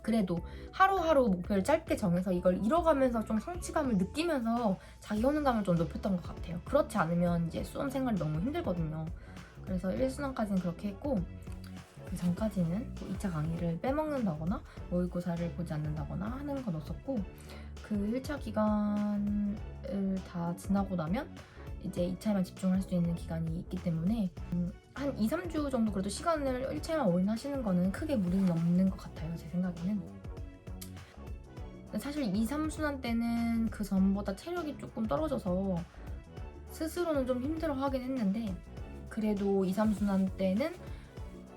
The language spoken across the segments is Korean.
그래도 하루하루 목표를 짧게 정해서 이걸 이뤄가면서 좀 성취감을 느끼면서 자기 효능감을 좀 높였던 것 같아요. 그렇지 않으면 이제 수험 생활이 너무 힘들거든요. 그래서 1순환까지는 그렇게 했고, 그 전까지는 뭐 2차 강의를 빼먹는다거나 모의고사를 보지 않는다거나 하는 건 없었고, 그 1차 기간을 다 지나고 나면 이제 2차에만 집중할 수 있는 기간이 있기 때문에 한 2, 3주 정도 그래도 시간을 1차에만 올인하시는 거는 크게 무리는 없는 것 같아요, 제 생각에는. 사실 2, 3순환 때는 그 전보다 체력이 조금 떨어져서 스스로는 좀 힘들어하긴 했는데, 그래도 2, 3순환 때는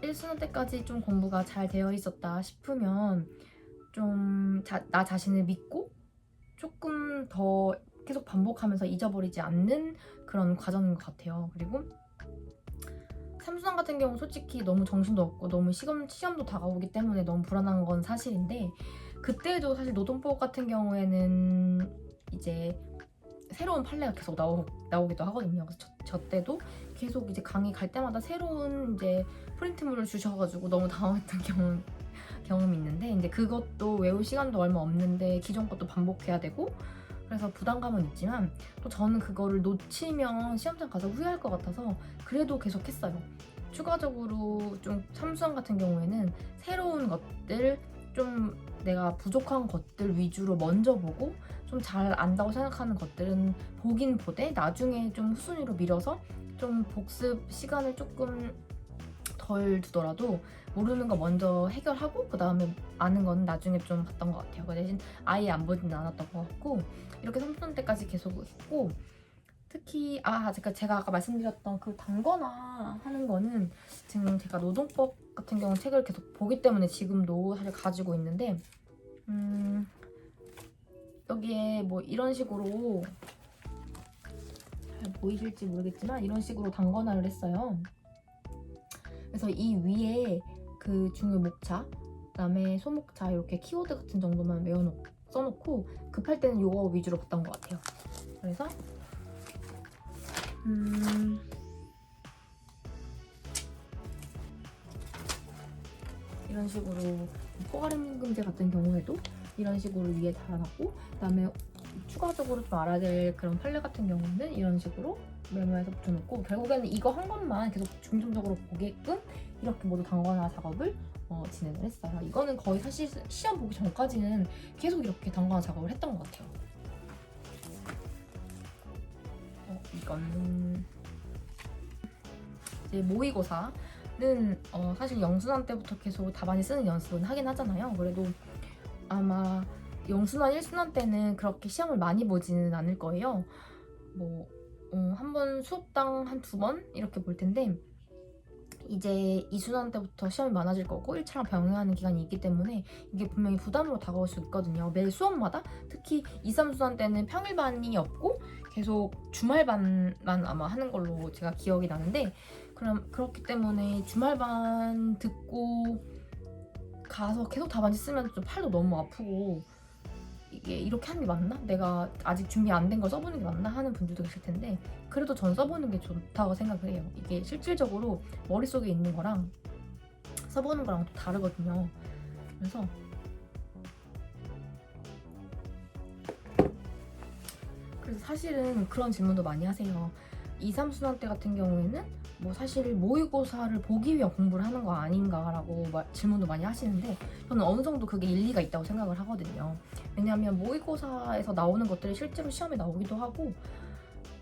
1순환 때까지 좀 공부가 잘 되어 있었다 싶으면 좀 나 자신을 믿고 조금 더 계속 반복하면서 잊어버리지 않는 그런 과정인 것 같아요. 그리고 3순환 같은 경우 솔직히 너무 정신도 없고 너무 시험도 다가오기 때문에 너무 불안한 건 사실인데, 그때도 사실 노동법 같은 경우에는 이제 새로운 판례가 계속 나오기도 하거든요. 그래서 저 때도 계속 이제 강의 갈 때마다 새로운 이제 프린트물을 주셔가지고 너무 당황했던 경험이 있는데, 이제 그것도 외울 시간도 얼마 없는데 기존 것도 반복해야 되고 그래서 부담감은 있지만, 또 저는 그거를 놓치면 시험장 가서 후회할 것 같아서 그래도 계속 했어요. 추가적으로 좀 3수학 같은 경우에는 새로운 것들, 좀 내가 부족한 것들 위주로 먼저 보고 좀 잘 안다고 생각하는 것들은 보긴 보되 나중에 좀 후순위로 밀어서 좀 복습 시간을 조금 덜 두더라도 모르는 거 먼저 해결하고 그 다음에 아는 건 나중에 좀 봤던 것 같아요. 그 대신 아예 안 보진 않았던 것 같고, 이렇게 3년 때까지 계속 했고, 특히 제가 아까 말씀드렸던 그 단거나 하는 거는 지금 제가 노동법 같은 경우 책을 계속 보기 때문에 지금도 사실 가지고 있는데, 여기에 뭐 이런 식으로 잘 보이실지 모르겠지만 이런 식으로 단거나를 했어요. 그래서 이 위에 그 중요 목차, 그다음에 소목차 이렇게 키워드 같은 정도만 써놓고 급할 때는 이거 위주로 봤던 것 같아요. 그래서 이런 식으로 포괄임금제 같은 경우에도 이런 식으로 위에 달아놨고, 그다음에 추가적으로 좀 알아야 될 그런 판례 같은 경우는 이런 식으로 메모해서 붙여놓고, 결국에는 이거 한 것만 계속 중점적으로 보게끔 이렇게 모두 단거나 작업을 진행을 했어요. 이거는 거의 사실 시험 보기 전까지는 계속 이렇게 단거나 작업을 했던 것 같아요. 이거는 이제 모의고사는 사실 영순환 때부터 계속 다 많이 쓰는 연습은 하긴 하잖아요. 그래도 아마 영순환 1순환 때는 그렇게 시험을 많이 보지는 않을 거예요. 뭐 한 번 수업당 한 2번 이렇게 볼 텐데, 이제 2순환 때부터 시험이 많아질 거고 1차랑 병행하는 기간이 있기 때문에 이게 분명히 부담으로 다가올 수 있거든요. 매 수업마다, 특히 2, 3순환 때는 평일반이 없고 계속 주말반만 아마 하는 걸로 제가 기억이 나는데, 그렇기 때문에 주말반 듣고 가서 계속 답안지 쓰면 좀 팔도 너무 아프고, 이게 이렇게 하는 게 맞나? 내가 아직 준비 안 된 걸 써보는 게 맞나? 하는 분들도 계실 텐데, 그래도 전 써보는 게 좋다고 생각을 해요. 이게 실질적으로 머릿속에 있는 거랑 써보는 거랑 또 다르거든요. 그래서 사실은 그런 질문도 많이 하세요. 2, 3순환 때 같은 경우에는 뭐 사실 모의고사를 보기 위한 공부를 하는 거 아닌가라고 질문도 많이 하시는데, 저는 어느 정도 그게 일리가 있다고 생각을 하거든요. 왜냐하면 모의고사에서 나오는 것들이 실제로 시험에 나오기도 하고,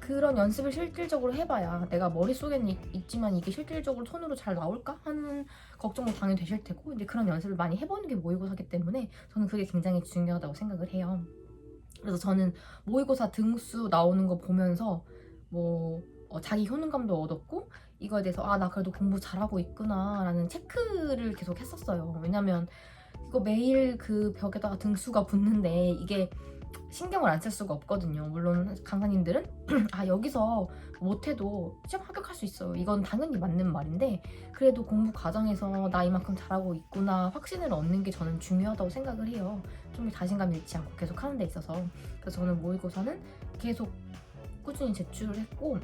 그런 연습을 실질적으로 해봐야 내가 머릿속에는 있지만 이게 실질적으로 손으로 잘 나올까 하는 걱정도 당연히 되실 테고, 이제 그런 연습을 많이 해보는 게 모의고사기 때문에 저는 그게 굉장히 중요하다고 생각을 해요. 그래서 저는 모의고사 등수 나오는 거 보면서 자기 효능감도 얻었고, 이거에 대해서 나 그래도 공부 잘하고 있구나 라는 체크를 계속 했었어요. 왜냐면 이거 매일 그 벽에다가 등수가 붙는데 이게 신경을 안 쓸 수가 없거든요. 물론 강사님들은 여기서 못해도 시험 합격할 수 있어요, 이건 당연히 맞는 말인데, 그래도 공부 과정에서 나 이만큼 잘하고 있구나 확신을 얻는 게 저는 중요하다고 생각을 해요. 좀 자신감 잃지 않고 계속 하는 데 있어서. 그래서 저는 모의고사는 계속 꾸준히 제출을 했고,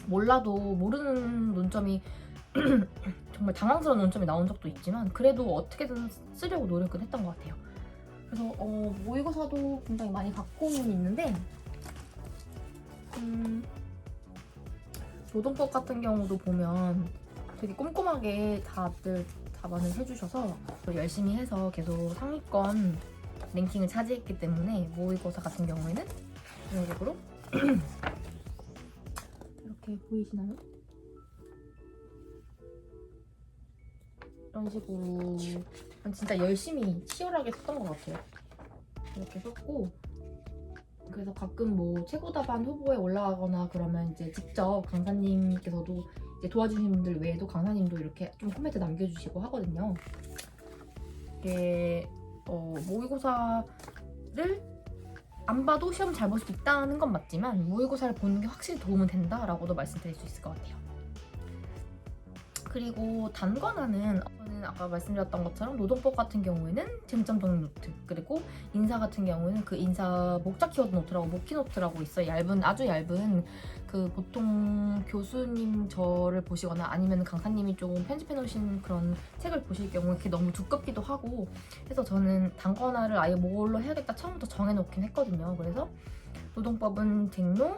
몰라도 모르는 논점이 정말 당황스러운 논점이 나온 적도 있지만 그래도 어떻게든 쓰려고 노력은 했던 것 같아요. 그래서 모의고사도 굉장히 많이 갖고는 있는데 노동법 같은 경우도 보면 되게 꼼꼼하게 다들 답안을 해주셔서 열심히 해서 계속 상위권 랭킹을 차지했기 때문에 모의고사 같은 경우에는 이런 식으로 이렇게 보이시나요? 이런 식으로 진짜 열심히 치열하게 썼던 것 같아요. 이렇게 썼고, 그래서 가끔 뭐 최고답안 후보에 올라가거나 그러면 이제 직접 강사님께서도 이제 도와주시는 분들 외에도 강사님도 이렇게 좀 코멘트 남겨주시고 하거든요. 이게 모의고사를 안 봐도 시험 잘 볼 수 있다는 건 맞지만 모의고사를 보는 게 확실히 도움은 된다라고도 말씀드릴 수 있을 것 같아요. 그리고 단권화는 저는 아까 말씀드렸던 것처럼 노동법 같은 경우에는 쟁점 정리 노트, 그리고 인사 같은 경우에는 그 인사 목적 키워드 노트라고 목키 노트라고 있어요. 아주 얇은 그 보통 교수님 저를 보시거나 아니면 강사님이 조금 편집해 놓으신 그런 책을 보실 경우에 그게 너무 두껍기도 하고 해서 저는 단권화를 아예 뭘로 해야겠다 처음부터 정해놓긴 했거든요. 그래서 노동법은 쟁노,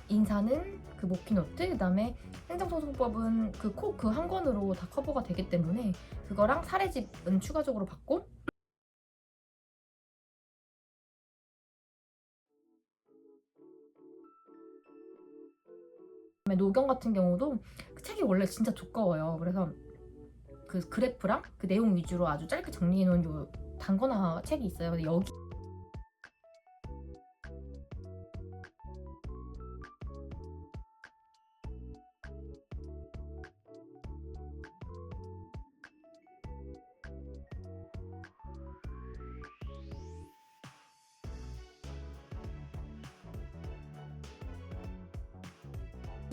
인사는 그 목키노트, 그 다음에 행정소송법은 그 한 권으로 다 커버가 되기 때문에 그거랑 사례집은 추가적으로 받고, 그다음에 노경 같은 경우도 그 책이 원래 진짜 두꺼워요. 그래서 그 그래프랑 그 내용 위주로 아주 짧게 정리해 놓은 요 단권화 책이 있어요. 근데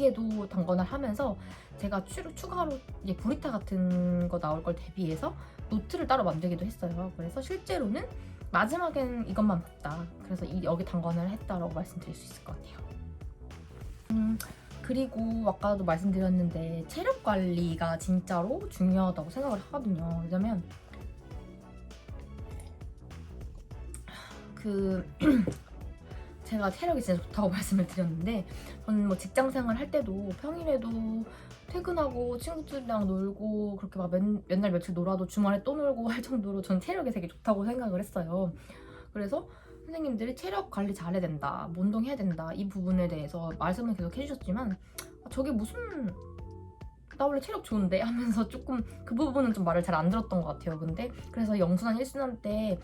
여기에도 단권을 하면서 제가 추가로 이제 브리타 같은 거 나올 걸 대비해서 노트를 따로 만들기도 했어요. 그래서 실제로는 마지막엔 이것만 봤다. 그래서 여기 단권을 했다라고 말씀드릴 수 있을 것 같아요. 그리고 아까도 말씀드렸는데 체력 관리가 진짜로 중요하다고 생각을 하거든요. 왜냐면 제가 체력이 진짜 좋다고 말씀을 드렸는데 저는 뭐 직장생활 할 때도 평일에도 퇴근하고 친구들이랑 놀고 그렇게 막 몇 날 며칠 놀아도 주말에 또 놀고 할 정도로 전 체력이 되게 좋다고 생각을 했어요. 그래서 선생님들이 체력 관리 잘해야 된다, 뭐 운동해야 된다 이 부분에 대해서 말씀을 계속 해주셨지만 저게 무슨 나 원래 체력 좋은데 하면서 조금 그 부분은 좀 말을 잘 안 들었던 것 같아요. 근데 그래서 영순환 1순환 때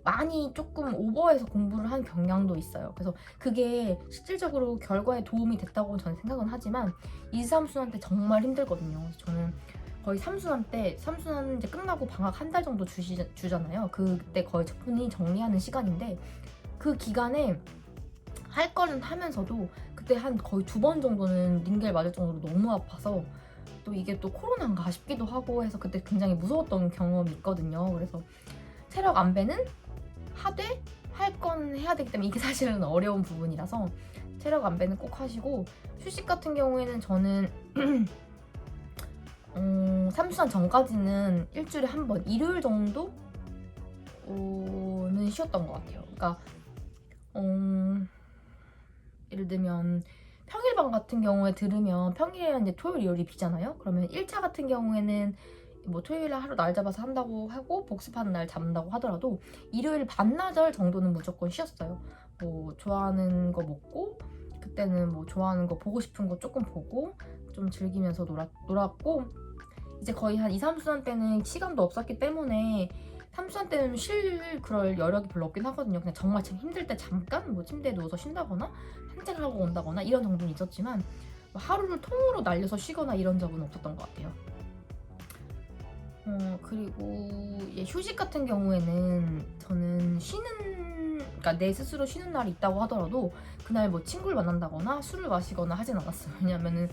많이 조금 오버해서 공부를 한 경향도 있어요. 그래서 그게 실질적으로 결과에 도움이 됐다고 저는 생각은 하지만 2, 3순환 때 정말 힘들거든요. 그래서 저는 거의 3순환 이제 끝나고 방학 한 달 정도 주잖아요. 그때 거의 본인이 정리하는 시간인데 그 기간에 할 거는 하면서도 그때 한 거의 2번 정도는 링겔 맞을 정도로 너무 아파서 또 이게 또 코로나인가 싶기도 하고 해서 그때 굉장히 무서웠던 경험이 있거든요. 그래서 체력 안배는 하되 할 건 해야 되기 때문에 이게 사실은 어려운 부분이라서 체력 안배는 꼭 하시고, 휴식 같은 경우에는 저는 3순환 전까지는 일주일에 한 번, 일요일 정도는 쉬었던 것 같아요. 그러니까 예를 들면 평일반 같은 경우에 들으면 평일에 이제 토요일, 일요일이 비잖아요. 그러면 1차 같은 경우에는 뭐 토요일에 하루 날 잡아서 한다고 하고 복습하는 날 잡는다고 하더라도 일요일 반나절 정도는 무조건 쉬었어요. 뭐 좋아하는 거 먹고 그때는 뭐 좋아하는 거 보고 싶은 거 조금 보고 좀 즐기면서 놀았고, 이제 거의 한 2, 3순환 때는 시간도 없었기 때문에 3순환 때는 쉴 그럴 여력이 별로 없긴 하거든요. 그냥 정말 참 힘들 때 잠깐 뭐 침대에 누워서 쉰다거나 산책을 하고 온다거나 이런 정도는 있었지만 뭐 하루를 통으로 날려서 쉬거나 이런 적은 없었던 것 같아요. 그리고 휴식 같은 경우에는 저는 그러니까 내 스스로 쉬는 날이 있다고 하더라도 그날 뭐 친구를 만난다거나 술을 마시거나 하진 않았어요. 왜냐면은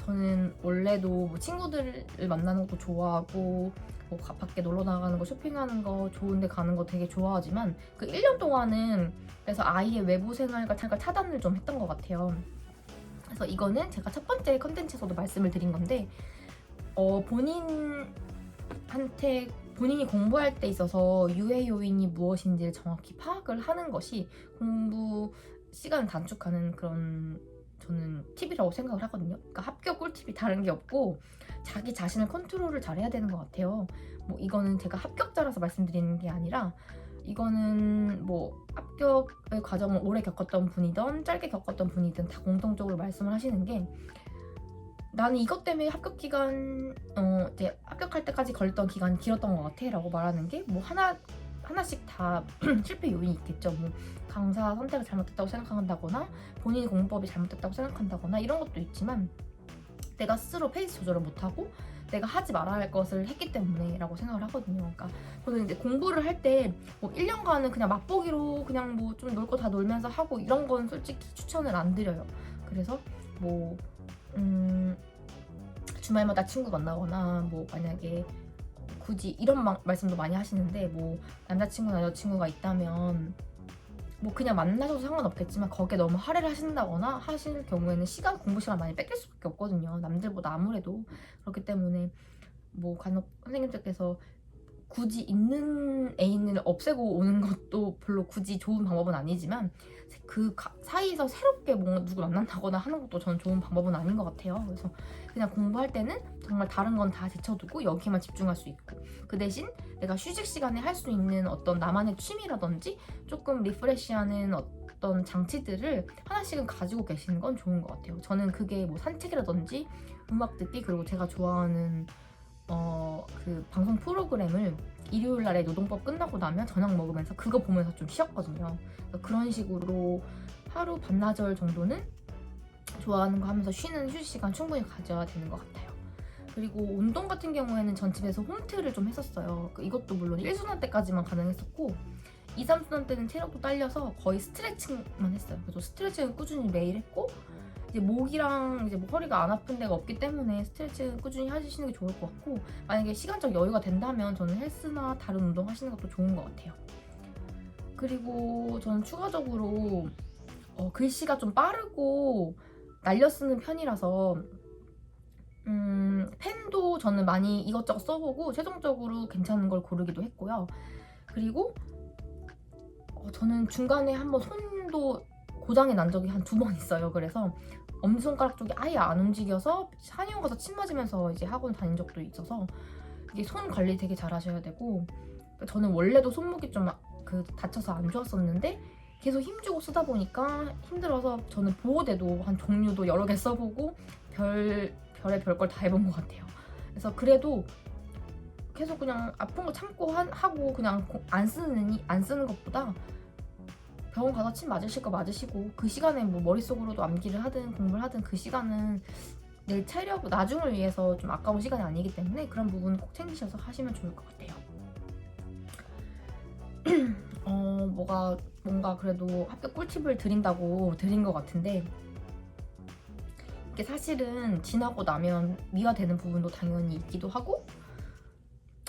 저는 원래도 뭐 친구들을 만나는 것도 좋아하고 뭐 밖에 놀러 나가는 거, 쇼핑하는 거, 좋은 데 가는 거 되게 좋아하지만 그 1년 동안은 그래서 아예 외부 생활과 잠깐 차단을 좀 했던 것 같아요. 그래서 이거는 제가 첫 번째 컨텐츠에서도 말씀을 드린 건데 본인이 공부할 때 있어서 유해 요인이 무엇인지를 정확히 파악을 하는 것이 공부 시간을 단축하는 그런 저는 팁이라고 생각을 하거든요. 그러니까 합격 꿀팁이 다른 게 없고 자기 자신을 컨트롤을 잘 해야 되는 것 같아요. 뭐 이거는 제가 합격자라서 말씀드리는 게 아니라 이거는 뭐 합격의 과정을 오래 겪었던 분이든 짧게 겪었던 분이든 다 공통적으로 말씀을 하시는 게 나는 이것 때문에 합격 기간 이제 합격할 때까지 걸렸던 기간이 길었던 것 같아 라고 말하는 게 뭐 하나씩 다 실패 요인이 있겠죠. 뭐 강사 선택을 잘못했다고 생각한다거나 본인이 공부법이 잘못됐다고 생각한다거나 이런 것도 있지만 내가 스스로 페이스 조절을 못하고 내가 하지 말아야 할 것을 했기 때문에 라고 생각을 하거든요. 그러니까 저는 이제 공부를 할 때 뭐 1년간은 그냥 맛보기로 그냥 뭐 좀 놀 거 다 놀면서 하고 이런 건 솔직히 추천을 안 드려요. 그래서 뭐 주말마다 친구 만나거나 뭐 만약에 굳이 이런 말씀도 많이 하시는데 뭐 남자친구나 여자친구가 있다면 뭐 그냥 만나셔도 상관없겠지만 거기에 너무 할애를 하신다거나 하실 경우에는 공부 시간 많이 뺏길 수밖에 없거든요. 남들보다 아무래도. 그렇기 때문에 뭐 간혹 선생님들께서 굳이 있는 애인을 없애고 오는 것도 별로 굳이 좋은 방법은 아니지만 그 사이에서 새롭게 뭔가 누구 만난다거나 하는 것도 저는 좋은 방법은 아닌 것 같아요. 그래서 그냥 공부할 때는 정말 다른 건 다 제쳐두고 여기만 집중할 수 있고 그 대신 내가 휴식 시간에 할 수 있는 어떤 나만의 취미라든지 조금 리프레시하는 어떤 장치들을 하나씩은 가지고 계시는 건 좋은 것 같아요. 저는 그게 뭐 산책이라든지 음악 듣기 그리고 제가 좋아하는 그 방송 프로그램을 일요일 날에 노동법 끝나고 나면 저녁 먹으면서 그거 보면서 좀 쉬었거든요. 그런 식으로 하루 반나절 정도는 좋아하는 거 하면서 쉬는 휴식 시간 충분히 가져야 되는 것 같아요. 그리고 운동 같은 경우에는 전 집에서 홈트를 좀 했었어요. 이것도 물론 1순환 때까지만 가능했었고 2, 3순환 때는 체력도 딸려서 거의 스트레칭만 했어요. 그래서 스트레칭을 꾸준히 매일 했고 이제 목이랑 이제 뭐 허리가 안 아픈 데가 없기 때문에 스트레칭 꾸준히 하시는 게 좋을 것 같고 만약에 시간적 여유가 된다면 저는 헬스나 다른 운동 하시는 것도 좋은 것 같아요. 그리고 저는 추가적으로 글씨가 좀 빠르고 날려 쓰는 편이라서 펜도 저는 많이 이것저것 써보고 최종적으로 괜찮은 걸 고르기도 했고요. 그리고 저는 중간에 한번 손도 고장이 난 적이 한 2번 있어요. 그래서 엄지손가락 쪽이 아예 안 움직여서 한의원 가서 침 맞으면서 이제 학원 다닌 적도 있어서 이게 손 관리 되게 잘 하셔야 되고 저는 원래도 손목이 좀 다쳐서 안 좋았었는데 계속 힘주고 쓰다 보니까 힘들어서 저는 보호대도 한 종류도 여러 개 써보고 별의 별걸 다 해본 것 같아요. 그래서 그래도 계속 그냥 아픈 거 참고 하고 그냥 안 쓰는 것보다 병원 가서 침 맞으실 거 맞으시고 그 시간에 뭐 머릿속으로도 암기를 하든 공부를 하든 그 시간은 내 체력 나중을 위해서 좀 아까운 시간이 아니기 때문에 그런 부분 꼭 챙기셔서 하시면 좋을 것 같아요. 뭔가 그래도 합격 꿀팁을 드린다고 드린 것 같은데 이게 사실은 지나고 나면 미화되는 부분도 당연히 있기도 하고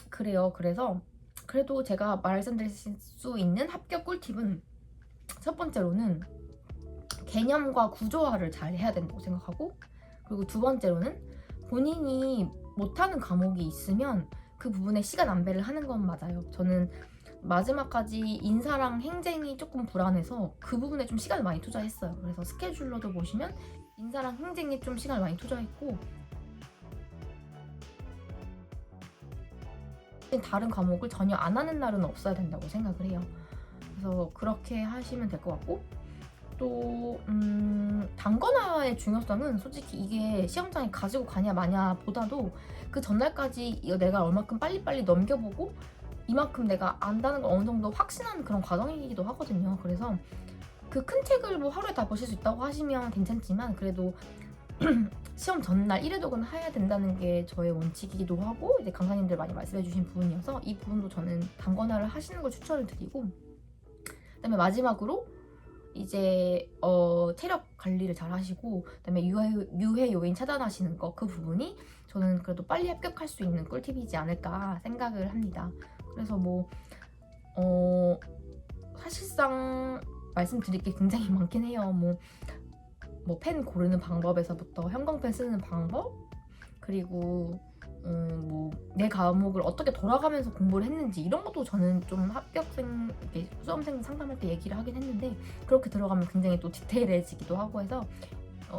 그래요. 그래서 그래도 제가 말씀드릴 수 있는 합격 꿀팁은 첫 번째로는 개념과 구조화를 잘 해야 된다고 생각하고 그리고 두 번째로는 본인이 못하는 과목이 있으면 그 부분에 시간 안배를 하는 건 맞아요. 저는 마지막까지 인사랑 행정이 조금 불안해서 그 부분에 좀 시간을 많이 투자했어요. 그래서 스케줄러도 보시면 인사랑 행정에 좀 시간을 많이 투자했고 다른 과목을 전혀 안 하는 날은 없어야 된다고 생각을 해요. 그래서 그렇게 하시면 될 것 같고 또 단권화의 중요성은 솔직히 이게 시험장에 가지고 가냐 마냐 보다도 그 전날까지 이거 내가 얼마큼 빨리빨리 넘겨보고 이만큼 내가 안다는 걸 어느 정도 확신하는 그런 과정이기도 하거든요. 그래서 그 큰 책을 뭐 하루에 다 보실 수 있다고 하시면 괜찮지만 그래도 시험 전날 1회독은 해야 된다는 게 저의 원칙이기도 하고 이제 강사님들 많이 말씀해 주신 부분이어서 이 부분도 저는 단권화를 하시는 걸 추천을 드리고 그다음에 마지막으로 이제 체력 관리를 잘 하시고 그다음에 유해 요인 차단하시는 거 그 부분이 저는 그래도 빨리 합격할 수 있는 꿀팁이지 않을까 생각을 합니다. 그래서 뭐 사실상 말씀드릴 게 굉장히 많긴 해요. 뭐 펜 고르는 방법에서부터 형광펜 쓰는 방법 그리고 뭐 내 과목을 어떻게 돌아가면서 공부를 했는지 이런 것도 저는 좀 합격생, 이렇게 수험생 상담할 때 얘기를 하긴 했는데 그렇게 들어가면 굉장히 또 디테일해지기도 하고 해서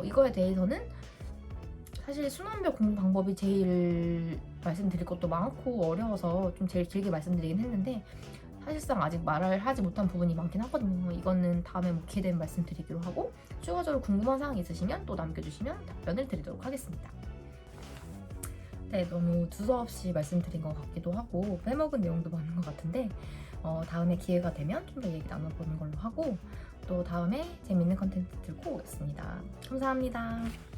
이거에 대해서는 사실 순환별 공부 방법이 제일 말씀드릴 것도 많고 어려워서 좀 제일 길게 말씀드리긴 했는데 사실상 아직 말을 하지 못한 부분이 많긴 하거든요. 이거는 다음에 뭐 기회 되면 말씀드리기로 하고 추가적으로 궁금한 사항이 있으시면 또 남겨주시면 답변을 드리도록 하겠습니다. 네, 너무 두서없이 말씀드린 것 같기도 하고 빼먹은 내용도 많은 것 같은데 다음에 기회가 되면 좀 더 얘기 나눠보는 걸로 하고 또 다음에 재밌는 컨텐츠 들고 오겠습니다. 감사합니다.